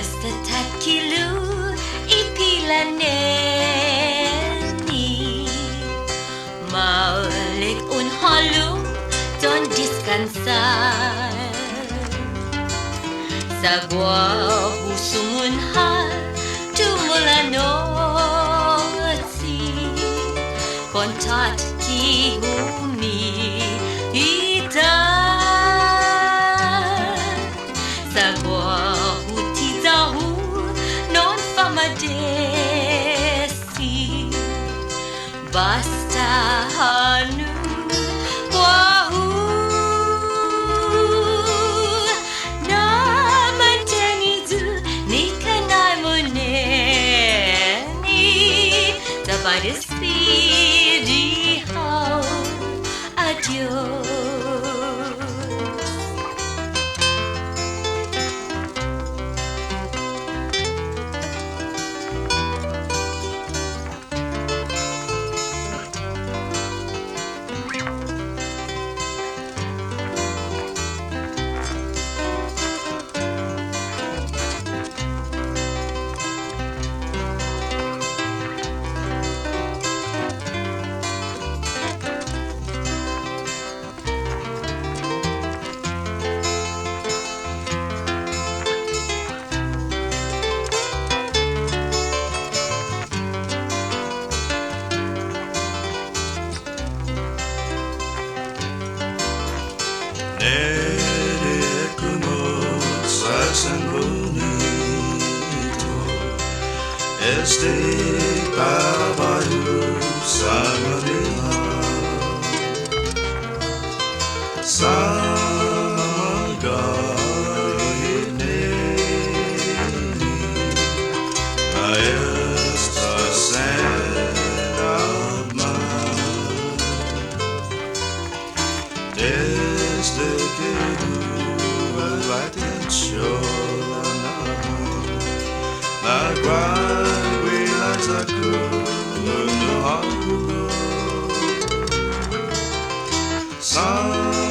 Basta takilu ipilaneni Maulik unhalu don descansar Sa guaha sumunhal tumulanotsi Kontat ki humi ita Sa guaha tizahu non famadesi Basta hanu guahu Naman tenizu ni kanai moneni Tabarisi di hao adios Este caballo sangría Samagarine A esta cena mar Desde que tuve la atención Na Sa